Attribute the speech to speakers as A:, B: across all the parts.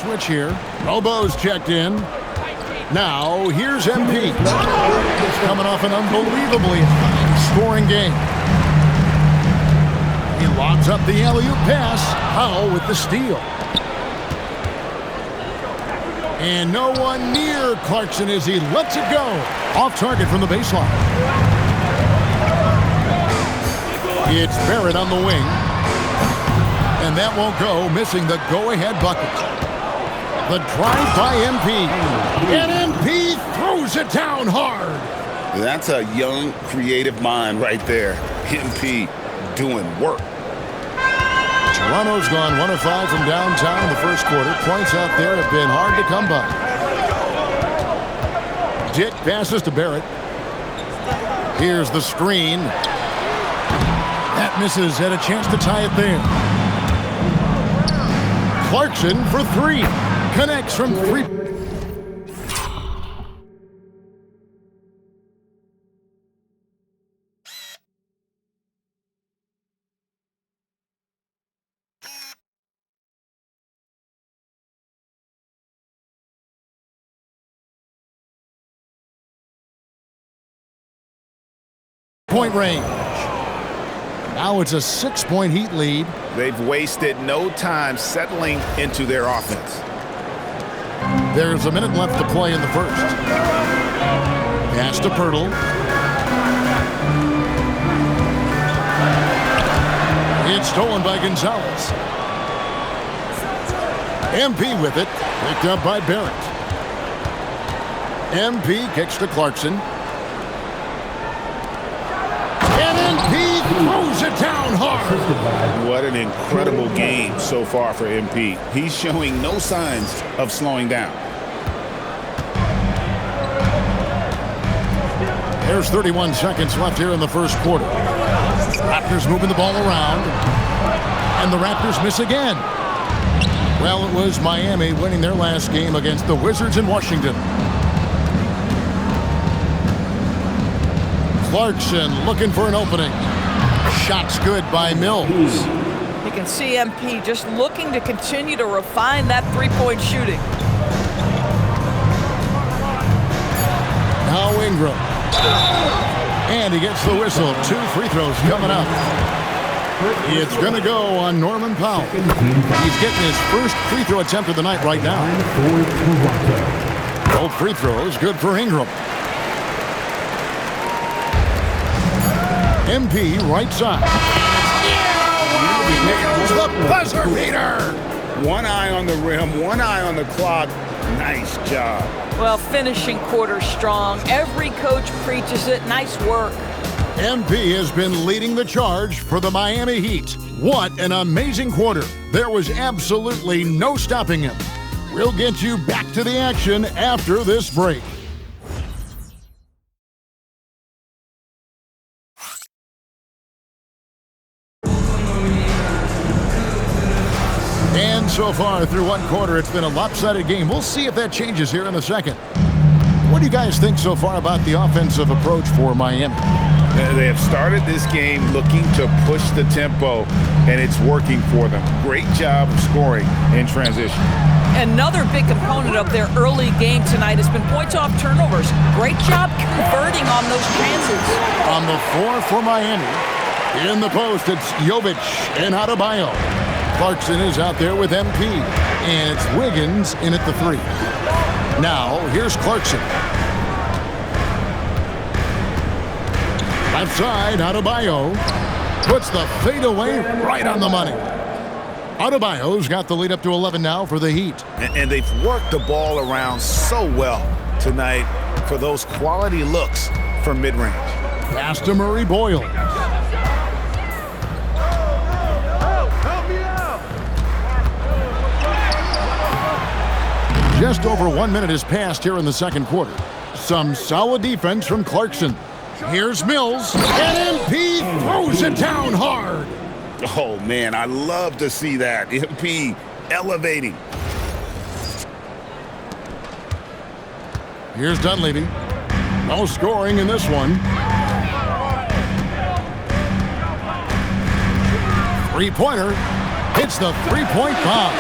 A: switch here. Robo's checked in. Now, here's MP. He's coming off an unbelievably high-scoring game. He lobs up the alley-oop pass. Powell with the steal. And no one near Clarkson as he lets it go. Off target from the baseline. It's Barrett on the wing. And that won't go, missing the go-ahead bucket. The drive by MP. And MP throws it down hard.
B: That's a young, creative mind right there. MP doing work.
A: Toronto's gone 1 of 5 from downtown in the first quarter. Points out there have been hard to come by. Dick passes to Barrett. Here's the screen. That misses. Had a chance to tie it there. Clarkson for 3. Connects from 3. Point range. Now it's a 6-point Heat lead.
B: They've wasted no time settling into their offense.
A: There's a minute left to play in the first. Pass to Pirtle. It's stolen by Gonzalez. MP with it. Picked up by Barrett. MP kicks to Clarkson. MP throws it down hard.
B: What an incredible game so far for MP. He's showing no signs of slowing down.
A: There's 31 seconds left here in the first quarter. Raptors moving the ball around. And the Raptors miss again. Well, it was Miami winning their last game against the Wizards in Washington. Clarkson looking for an opening. Shot's good by Mills.
C: You can see MP just looking to continue to refine that three-point shooting.
A: Now Ingram. And he gets the whistle. 2 free throws coming up. It's going to go on Norman Powell. He's getting his first free throw attempt of the night right now. Both free throws good for Ingram. MP right side. Yeah! Nails the buzzer beater!
B: One eye on the rim, one eye on the clock. Nice job.
C: Well, finishing quarter strong. Every coach preaches it. Nice work.
A: MP has been leading the charge for the Miami Heat. What an amazing quarter. There was absolutely no stopping him. We'll get you back to the action after this break. And so far through one quarter, it's been a lopsided game. We'll see if that changes here in the second. What do you guys think so far about the offensive approach for Miami?
B: They have started this game looking to push the tempo, and it's working for them. Great job of scoring in transition.
C: Another big component of their early game tonight has been points off turnovers. Great job converting on those chances.
A: On the floor for Miami, in the post, it's Jovic and Adebayo. Clarkson is out there with MP, and it's Wiggins in at the 3. Now, here's Clarkson. Left side, Adebayo puts the fadeaway right on the money. Adebayo's got the lead up to 11 now for the Heat.
B: And they've worked the ball around so well tonight for those quality looks from mid-range.
A: Pass to Murray Boyle. Just over 1 minute has passed here in the second quarter. Some solid defense from Clarkson. Here's Mills, and MP throws it down hard.
B: Oh, man, I love to see that. MP elevating.
A: Here's Dunleavy. No scoring in this one. Three-pointer hits the three-point bomb.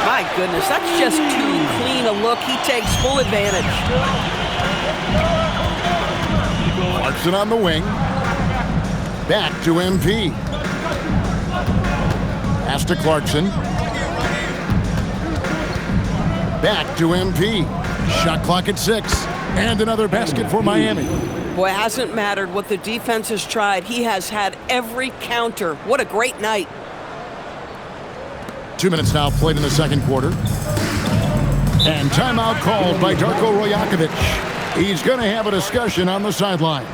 C: My goodness, that's just too clean a look. He takes full advantage.
A: Clarkson on the wing. Back to MP. Pass to Clarkson. Back to MP. Shot clock at 6. And another basket for Miami.
D: Boy, it hasn't mattered what the defense has tried. He has had every counter. What a great night.
A: 2 minutes now played in the second quarter. And timeout called by Darko Rajakovic. He's going to have a discussion on the sideline.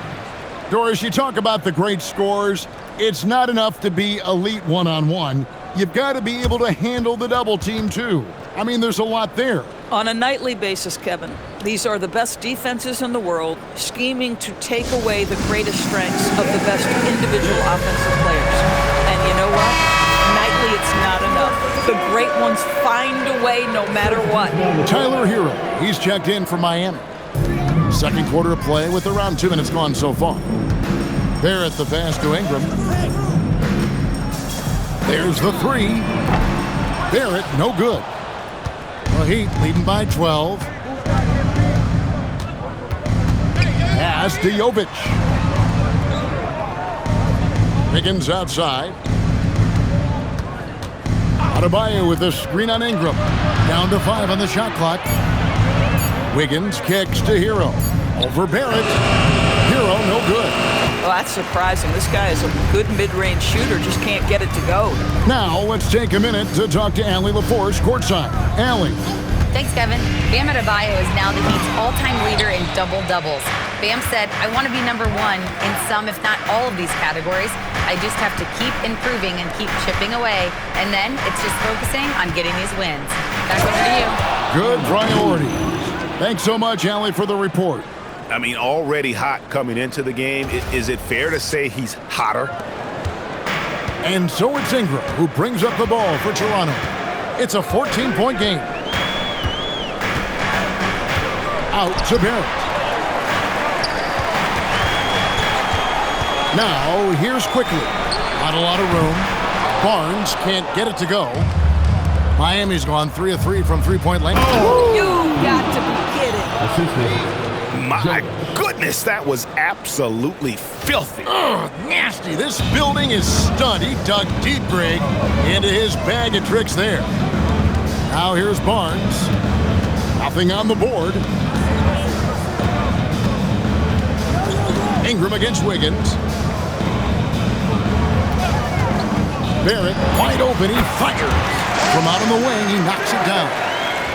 A: Doris, you talk about the great scores. It's not enough to be elite one-on-one. You've got to be able to handle the double team, too. I mean, there's a lot there.
C: On a nightly basis, Kevin, these are the best defenses in the world, scheming to take away the greatest strengths of the best individual offensive players. And you know what? Nightly, it's not enough. The great ones find a way no matter what.
A: Tyler Hero, he's checked in for Miami. Second quarter of play with around 2 minutes gone so far. Barrett the pass to Ingram. There's the three. Barrett, no good. The Heat leading by 12. Pass to Jovic. Wiggins outside. Adebayo with the screen on Ingram. Down to 5 on the shot clock. Wiggins kicks to Hero. Over Barrett. Hero, no good.
C: Well, that's surprising. This guy is a good mid-range shooter, just can't get it to go.
A: Now, let's take a minute to talk to Allie LaForce courtside. Allie.
E: Thanks, Kevin. Bam Adebayo is now the Heat's all-time leader in double-doubles. Bam said, I want to be number one in some, if not all of these categories. I just have to keep improving and keep chipping away. And then it's just focusing on getting these wins. Back over to you.
A: Good priorities. Thanks so much, Allie, for the report.
B: I mean, already hot coming into the game. Is it fair to say he's hotter?
A: And so it's Ingram who brings up the ball for Toronto. It's a 14-point game. Out to Barrett. Now, here's Quickly. Not a lot of room. Barnes can't get it to go. Miami's gone 3 of 3 from three-point land.
C: You got to be kidding.
B: My goodness, that was absolutely filthy.
A: Ugh, nasty. This building is stunned. He dug deep, Greg, into his bag of tricks there. Now here's Barnes. Nothing on the board. Ingram against Wiggins. Barrett wide open. He fires. From out on the wing, he knocks it down.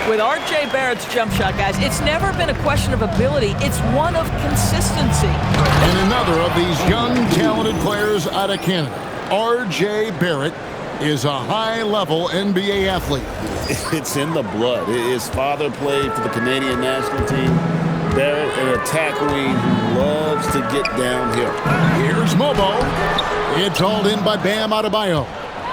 C: With R.J. Barrett's jump shot, guys, it's never been a question of ability. It's one of consistency.
A: And another of these young, talented players out of Canada. R.J. Barrett is a high-level NBA athlete.
F: It's in the blood. His father played for the Canadian national team. Barrett, an attack wing who loves to get downhill.
A: Here's Mobo. It's hauled in by Bam Adebayo.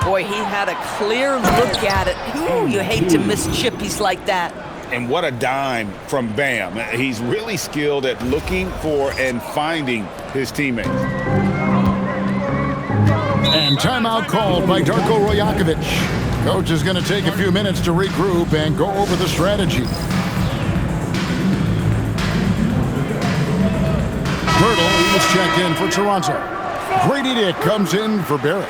C: Boy, he had a clear look at it. Ooh, you hate to miss chippies like that.
B: And what a dime from Bam. He's really skilled at looking for and finding his teammates.
A: And timeout called by Darko Rajakovic. Coach is going to take a few minutes to regroup and go over the strategy. Pirtle is checked in for Toronto. Grady Dick comes in for Barrett.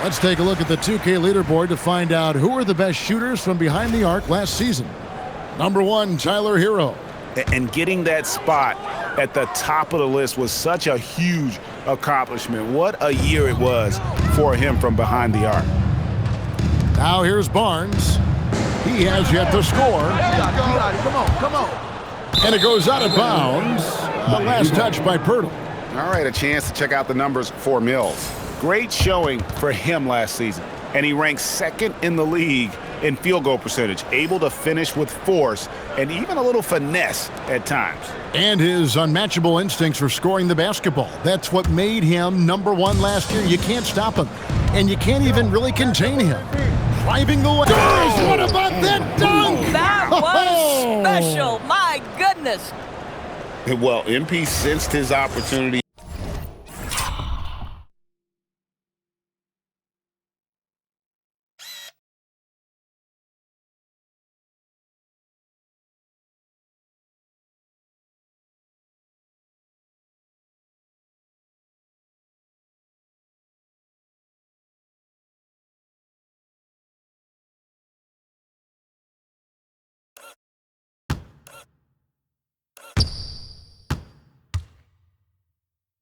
A: Let's take a look at the 2K leaderboard to find out who are the best shooters from behind the arc last season. Number 1, Tyler Hero.
B: And getting that spot at the top of the list was such a huge accomplishment. What a year it was for him from behind the arc.
A: Now here's Barnes. He has yet to score.
B: Come on.
A: And it goes out of bounds. The last touch by Pirtle.
B: All right, a chance to check out the numbers for Mills. Great showing for him last season, and he ranks second in the league in field goal percentage, able to finish with force and even a little finesse at times.
A: And his unmatchable instincts for scoring the basketball. That's what made him number 1 last year. You can't stop him, and you can't even really contain him. Driving the lane. What about that dunk?
C: That was special. My goodness.
F: Well, MP sensed his opportunity.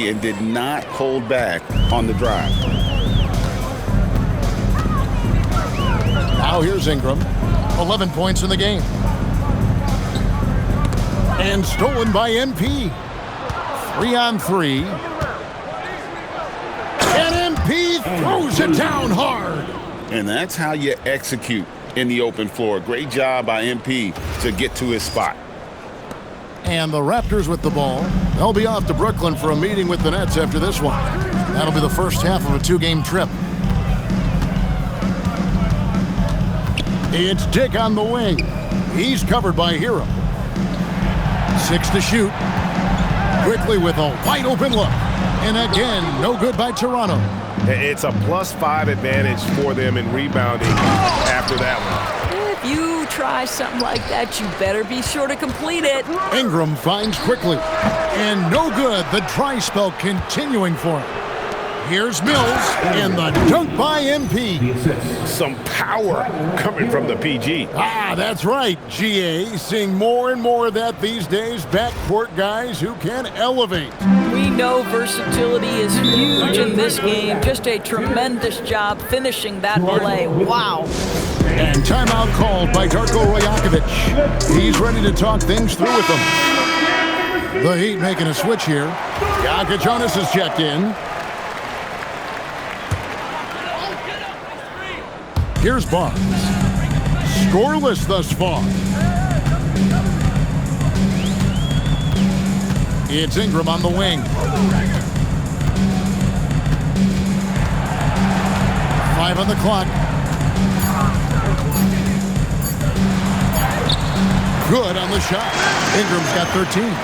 F: and did not hold back on the drive.
A: Now here's Ingram. 11 points in the game. And stolen by MP. 3-on-3. And MP throws it down hard.
F: And that's how you execute in the open floor. Great job by MP to get to his spot.
A: And the Raptors with the ball. They'll be off to Brooklyn for a meeting with the Nets after this one. That'll be the first half of a 2-game trip. It's Dick on the wing. He's covered by Hero. 6 to shoot. Quickly with a wide open look. And again, no good by Toronto.
G: It's a +5 advantage for them in rebounding after that one.
C: If you try something like that, you better be sure to complete it.
A: Ingram finds quickly. And no good. The dry spell continuing for him. Here's Mills, and the dunk by MP.
G: Some power coming from the PG.
A: Ah, that's right, GA. Seeing more and more of that these days. Backcourt guys who can elevate.
C: We know versatility is huge in this game. Just a tremendous job finishing that play. Wow.
A: And timeout called by Darko Rajakovic. He's ready to talk things through with them. The Heat making a switch here. Jokic Jonas is checked in. Here's Barnes. Scoreless thus far. It's Ingram on the wing. 5 on the clock. Good on the shot. Ingram's got 13.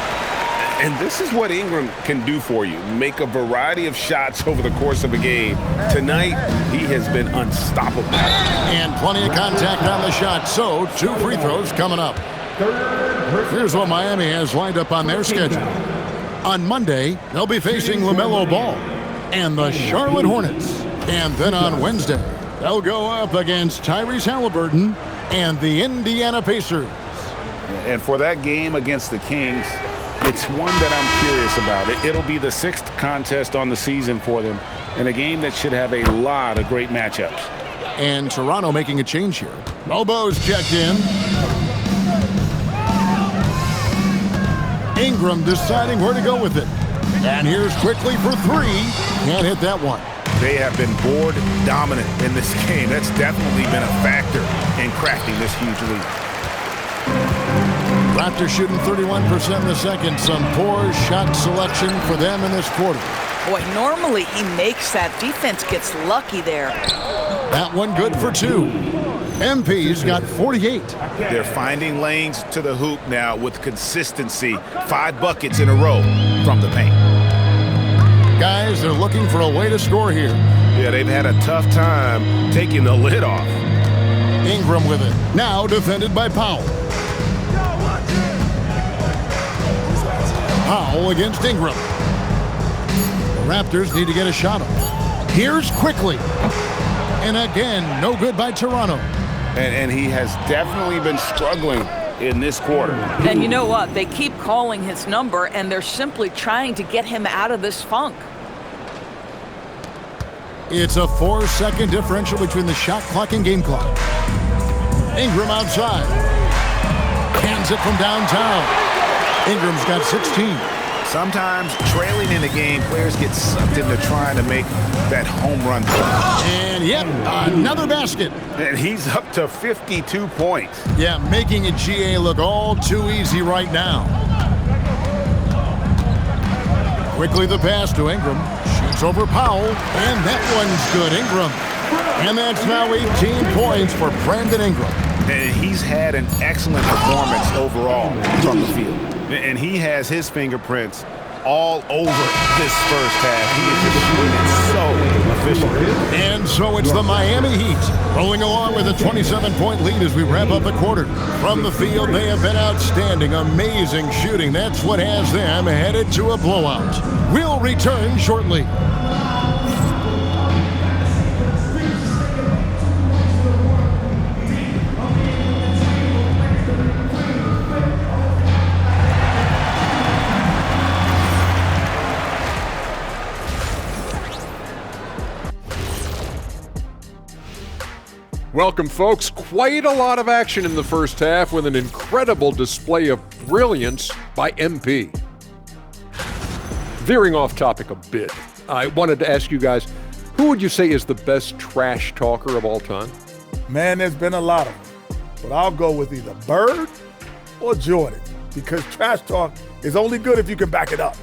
G: And this is what Ingram can do for you. Make a variety of shots over the course of a game. Tonight, he has been unstoppable.
A: And plenty of contact on the shot. So, 2 free throws coming up. Here's what Miami has lined up on their schedule. On Monday, they'll be facing LaMelo Ball and the Charlotte Hornets. And then on Wednesday, they'll go up against Tyrese Halliburton and the Indiana Pacers.
B: And for that game against the Kings, it's one that I'm curious about. It'll be the 6th contest on the season for them, and a game that should have a lot of great matchups.
A: And Toronto making a change here. Lobo's checked in. Ingram deciding where to go with it. And here's quickly for 3. Can't hit that one.
B: They have been board dominant in this game. That's definitely been a factor in crafting this huge lead.
A: Raptors shooting 31% in the second. Some poor shot selection for them in this quarter.
C: Boy, normally he makes that. Defense gets lucky there.
A: That one good for 2. MP's got 48.
B: They're finding lanes to the hoop now with consistency. 5 buckets in a row from the paint.
A: Guys, they're looking for a way to score here.
G: Yeah, they've had a tough time taking the lid off.
A: Ingram with it. Now defended by Powell. Powell against Ingram. The Raptors need to get a shot off. Here's quickly. And again, no good by Toronto.
B: And he has definitely been struggling in this quarter.
C: And you know what? They keep calling his number, and they're simply trying to get him out of this funk.
A: It's a 4-second differential between the shot clock and game clock. Ingram outside. Cans it from downtown. Ingram's got 16.
B: Sometimes trailing in a game, players get sucked into trying to make that home run play.
A: And yep, another basket.
B: And he's up to 52 points.
A: Yeah, making a GA look all too easy right now. Quickly the pass to Ingram. Shoots over Powell, and that one's good. Ingram. And that's now 18 points for Brandon Ingram.
B: And he's had an excellent performance overall from the field. And he has his fingerprints all over this first half. He is just shooting it so efficiently.
A: And so it's the Miami Heat rolling along with a 27-point lead as we wrap up the quarter. From the field, they have been outstanding, amazing shooting. That's what has them headed to a blowout. We'll return shortly.
H: Welcome, folks. Quite a lot of action in the first half with an incredible display of brilliance by MP. Veering off topic a bit, I wanted to ask you guys, who would you say is the best trash talker of all time?
I: Man, there's been a lot of them. But I'll go with either Bird or Jordan, because trash talk is only good if you can back it up.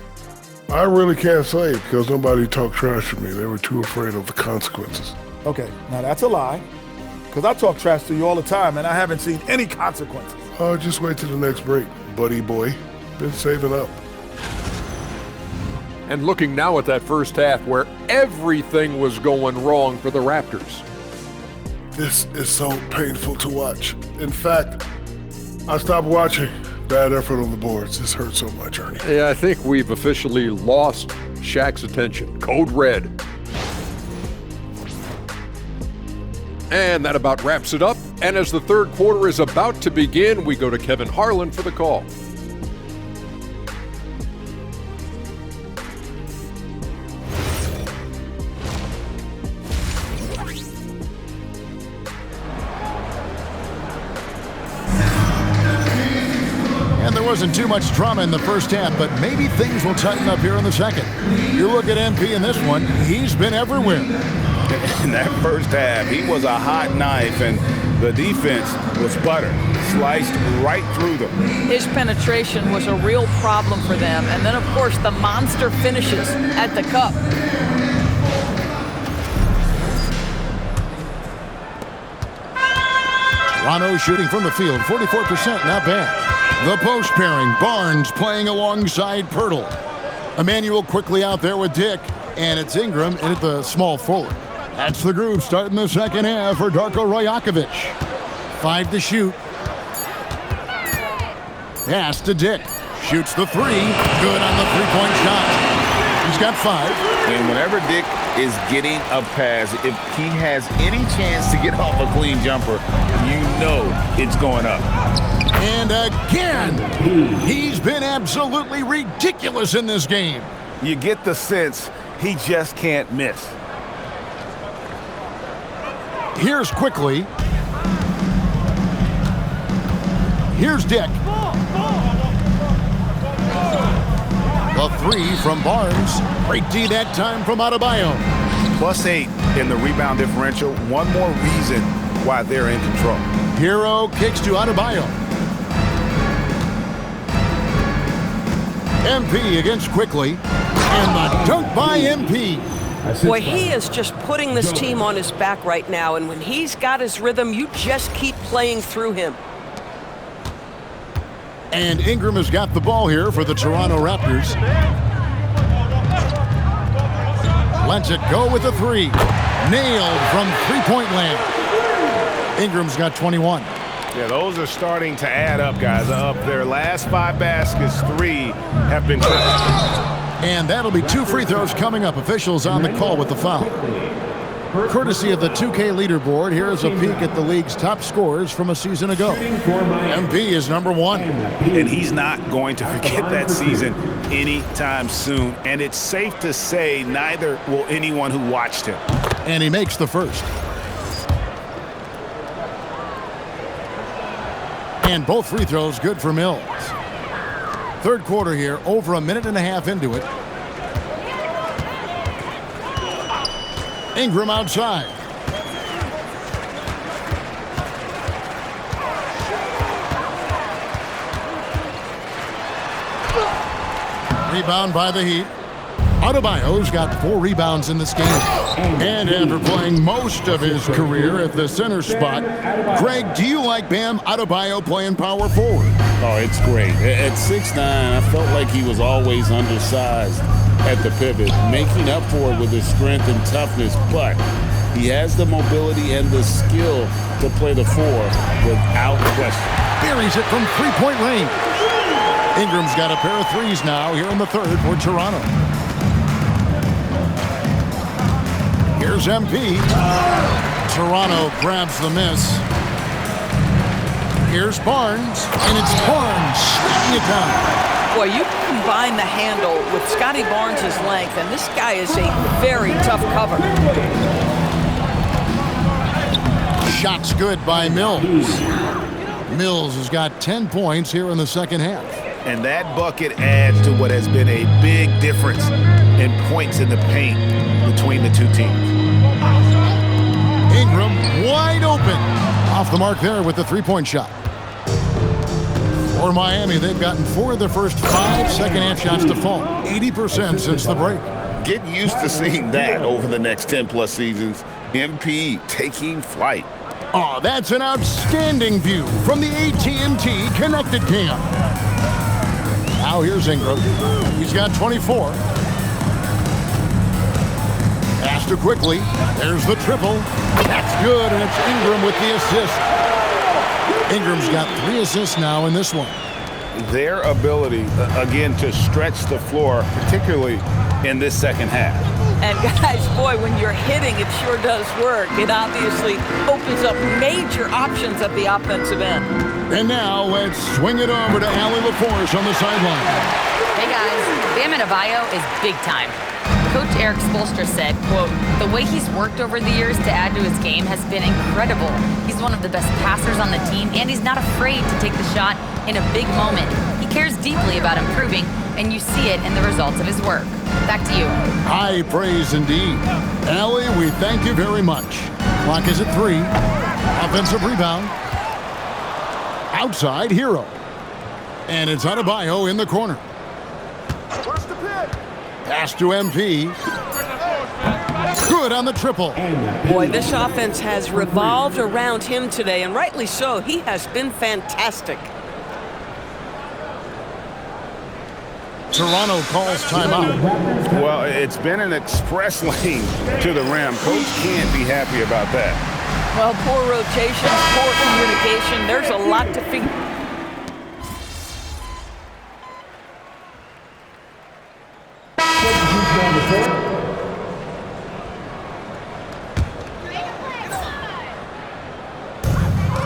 J: I really can't say because nobody talked trash to me. They were too afraid of the consequences.
I: Okay, now that's a lie, because I talk trash to you all the time, and I haven't seen any consequences.
J: Oh, just wait till the next break, buddy boy. Been saving up.
H: And looking now at that first half where everything was going wrong for the Raptors.
J: This is so painful to watch. In fact, I stopped watching. Bad effort on the boards. This hurts so much, Ernie.
H: Yeah, I think we've officially lost Shaq's attention. Code red. And that about wraps it up. And as the third quarter is about to begin, we go to Kevin Harlan for the call.
A: And there wasn't too much drama in the first half, but maybe things will tighten up here in the second. You look at MP in this one, he's been everywhere.
B: In that first half, he was a hot knife, and the defense was butter, sliced right through them.
C: His penetration was a real problem for them. And then, of course, the monster finishes at the cup.
A: Toronto shooting from the field, 44%, not bad. The post pairing, Barnes playing alongside Pirtle. Emmanuel quickly out there with Dick, and it's Ingram in at the small forward. That's the groove starting the second half for Darko Rajakovic. 5 to shoot. Pass to Dick. Shoots the three. Good on the three-point shot. He's got 5.
B: And whenever Dick is getting a pass, if he has any chance to get off a clean jumper, you know it's going up.
A: And again, he's been absolutely ridiculous in this game.
B: You get the sense he just can't miss.
A: Here's Quickly. Here's Dick. The three from Barnes. Great D that time from Adebayo.
B: +8 in the rebound differential. One more reason why they're in control.
A: Hero kicks to Adebayo. MP against Quickly. And the dunk by MP.
D: Boy, he is just putting this team on his back right now, and when he's got his rhythm, you just keep playing through him.
A: And Ingram has got the ball here for the Toronto Raptors. Lets it go with a three. Nailed from three-point land. Ingram's got 21.
B: Yeah, those are starting to add up, guys. Up their last 5 baskets, 3 have been tripped.
A: And that'll be 2 free throws coming up. Officials on the call with the foul. Courtesy of the 2K leaderboard, here's a peek at the league's top scorers from a season ago. MP is number 1.
B: And he's not going to forget that season anytime soon. And it's safe to say neither will anyone who watched him.
A: And he makes the first. And both free throws good for Mills. Third quarter here, over a minute and a half into it. Ingram outside. Rebound by the Heat. Adebayo's got 4 rebounds in this game. And after playing most of his career at the center spot, Greg, do you like Bam Adebayo playing power forward?
F: Oh, it's great. At 6'9", I felt like he was always undersized at the pivot, making up for it with his strength and toughness, but he has the mobility and the skill to play the 4 without question.
A: Buries it from three-point range. Ingram's got a pair of threes now here in the third for Toronto. Here's MP. Toronto grabs the miss. Here's Barnes, and it's Barnes shutting it down.
C: Boy, you combine the handle with Scotty Barnes' length, and this guy is a very tough cover.
A: Shot's good by Mills. Mills has got 10 points here in the second half.
B: And that bucket adds to what has been a big difference in points in the paint between the two teams.
A: Ingram wide open. Off the mark there with the three-point shot. For Miami, they've gotten 4 of their first 5 second-half shots to fall. 80% since the break.
G: Get used to seeing that over the next 10-plus seasons. MP taking flight.
A: Oh, that's an outstanding view from the AT&T Connected Cam. Now here's Ingram. He's got 24. Pass to quickly. There's the triple. That's good, and it's Ingram with the assist. Ingram's got 3 assists now in this one.
B: Their ability, again, to stretch the floor, particularly in this second half.
C: And guys, boy, when you're hitting, it sure does work. It obviously opens up major options at the offensive end.
A: And now let's swing it over to Allie LaForce on the sideline.
E: Hey guys, Bam Adebayo is big time. Coach Eric Spoelstra said, quote, "The way he's worked over the years to add to his game has been incredible. He's one of the best passers on the team, and he's not afraid to take the shot in a big moment. He cares deeply about improving, and you see it in the results of his work." Back to you.
A: High praise indeed. Allie, we thank you very much. Clock is at 3. Offensive rebound. Outside, Hero. And it's Adebayo in the corner. Pass to MP. Good on the triple.
D: Boy, this offense has revolved around him today, and rightly so. He has been fantastic.
A: Toronto calls timeout.
B: Well, it's been an express lane to the rim. Coach can't be happy about that.
C: Well, poor rotation, poor communication. There's a lot to figure.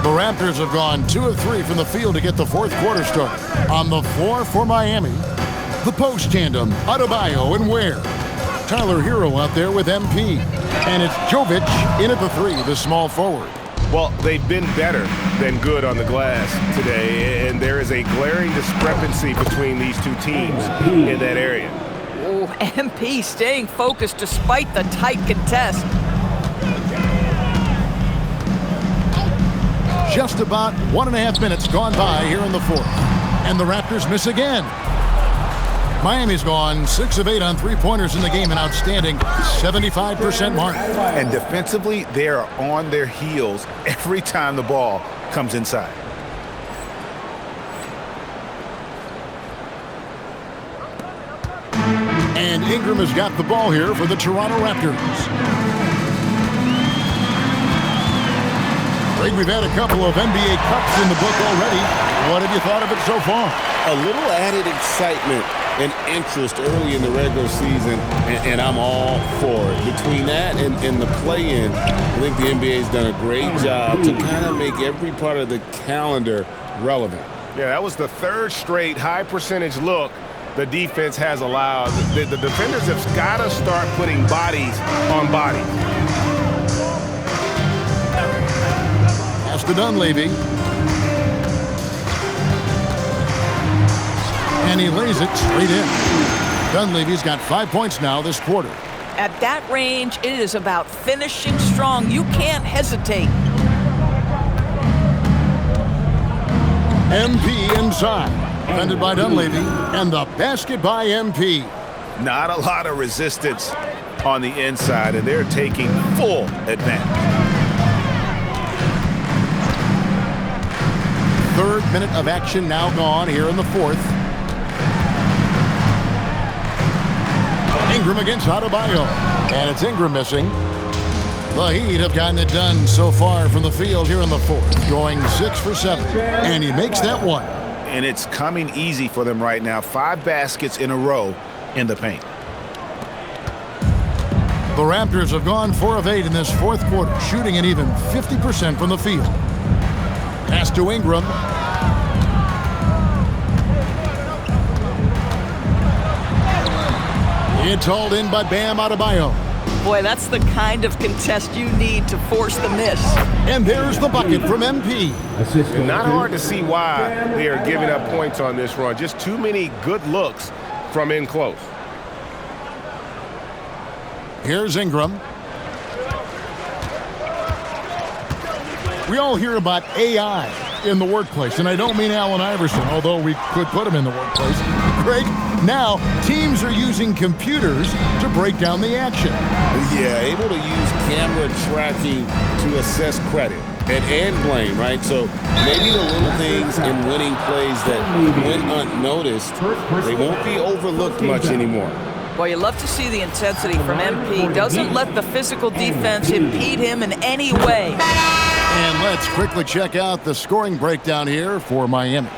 A: The Raptors have gone 2 of 3 from the field to get the fourth quarter started. On the floor for Miami, the post tandem, Adebayo and Ware. Tyler Hero out there with MP. And it's Jovic in at the 3, the small forward.
B: Well, they've been better than good on the glass today, and there is a glaring discrepancy between these two teams in that area.
C: Oh, MP staying focused despite the tight contest.
A: Just about 1.5 minutes gone by here in the fourth. And the Raptors miss again. Miami's gone 6 of 8 on three-pointers in the game, an outstanding 75% mark.
B: And defensively, they are on their heels every time the ball comes inside.
A: And Ingram has got the ball here for the Toronto Raptors. Greg, we've had a couple of NBA Cups in the book already. What have you thought of it so far?
F: A little added excitement and interest early in the regular season, and I'm all for it. Between that and the play-in, I think the NBA's done a great job to kind of make every part of the calendar relevant.
B: Yeah, that was the 3rd straight high-percentage look the defense has allowed. The defenders have got to start putting bodies on bodies.
A: Pass to Dunleavy. And he lays it straight in. Dunleavy's got 5 points now this quarter.
C: At that range, it is about finishing strong. You can't hesitate.
A: MP inside. Defended by Dunleavy. And the basket by MP.
B: Not a lot of resistance on the inside, and they're taking full advantage.
A: 3rd minute of action now gone here in the fourth. Ingram against Adebayo. And it's Ingram missing. The Heat have gotten it done so far from the field here in the fourth, going 6 for 7. And he makes that one.
B: And it's coming easy for them right now. 5 baskets in a row in the paint.
A: The Raptors have gone 4 of 8 in this fourth quarter, shooting an even 50% from the field. Pass to Ingram. It's hauled in by Bam Adebayo.
C: Boy, that's the kind of contest you need to force the miss.
A: And there's the bucket from MP.
G: And not hard to see why they are giving up points on this run. Just too many good looks from in close.
A: Here's Ingram. We all hear about AI in the workplace, and I don't mean Allen Iverson, although we could put him in the workplace. Greg, now teams are using computers to break down the action.
F: Yeah, able to use camera tracking to assess credit and blame, right? So maybe the little things in winning plays that went unnoticed, they won't be overlooked much anymore.
C: Well, you love to see the intensity from MP. Doesn't let the physical defense impede him in any way.
A: And let's quickly check out the scoring breakdown here for Miami.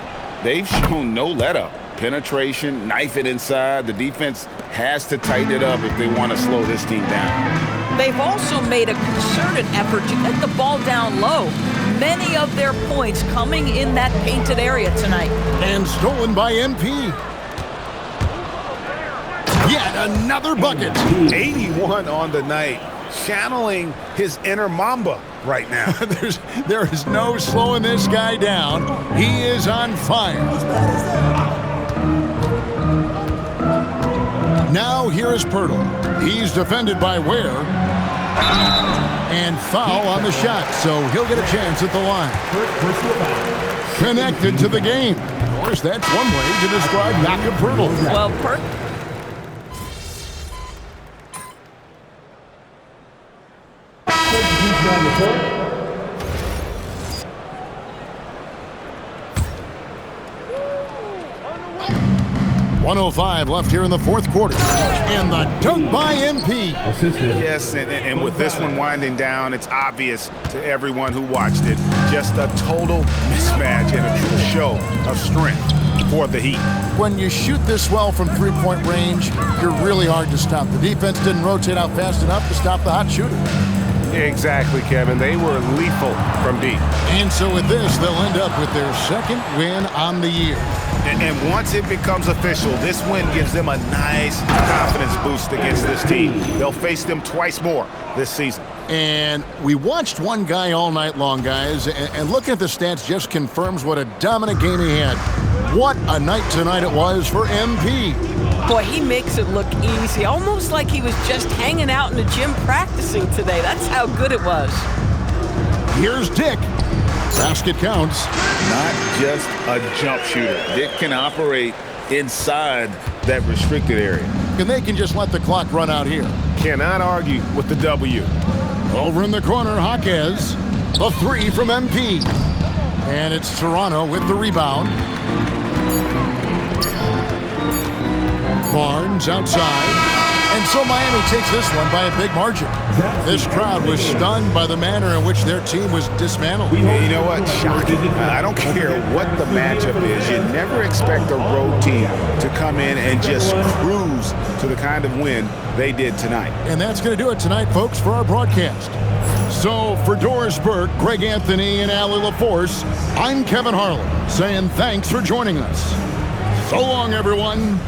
B: They've shown no let-up. Penetration, knife it inside. The defense has to tighten it up if they want to slow this team down.
C: They've also made a concerted effort to get the ball down low. Many of their points coming in that painted area tonight.
A: And stolen by MP. Yet another bucket.
B: 81 on the night. Channeling his inner Mamba right now.
A: There is no slowing this guy down. He is on fire. Now here is Pirtle. He's defended by Ware. And foul on the shot, so he'll get a chance at the line. Connected to the game. Of course, that's one way to describe Jakob Pirtle.
C: Well,
A: 1:05 left here in the fourth quarter. And the dunk by MP.
B: Yes, and with this one winding down, it's obvious to everyone who watched it. Just a total mismatch and a true show of strength for the Heat.
A: When you shoot this well from three-point range, you're really hard to stop. The defense didn't rotate out fast enough to stop the hot shooter.
G: Exactly, Kevin. They were lethal from deep.
A: And so with this, they'll end up with their second win on the year.
B: And once it becomes official, this win gives them a nice confidence boost against this team. They'll face them twice more this season.
A: And we watched one guy all night long, guys, and looking at the stats just confirms what a dominant game he had. What a night tonight it was for MP.
D: Boy, he makes it look easy, almost like he was just hanging out in the gym practicing today. That's how good it was.
A: Here's Dick. Basket counts.
B: Not just a jump shooter. Dick can operate inside that restricted area.
A: And they can just let the clock run out here.
G: Cannot argue with the W.
A: Over in the corner, Jaquez. A three from MP. And it's Toronto with the rebound. Barnes outside. And so Miami takes this one by a big margin. This crowd was stunned by the manner in which their team was dismantled.
B: You know what? Shocking. I don't care what the matchup is. You never expect a road team to come in and just cruise to the kind of win they did tonight.
A: And that's going to do it tonight, folks, for our broadcast. So for Doris Burke, Greg Anthony, and Allie LaForce, I'm Kevin Harlan saying thanks for joining us. So long, everyone.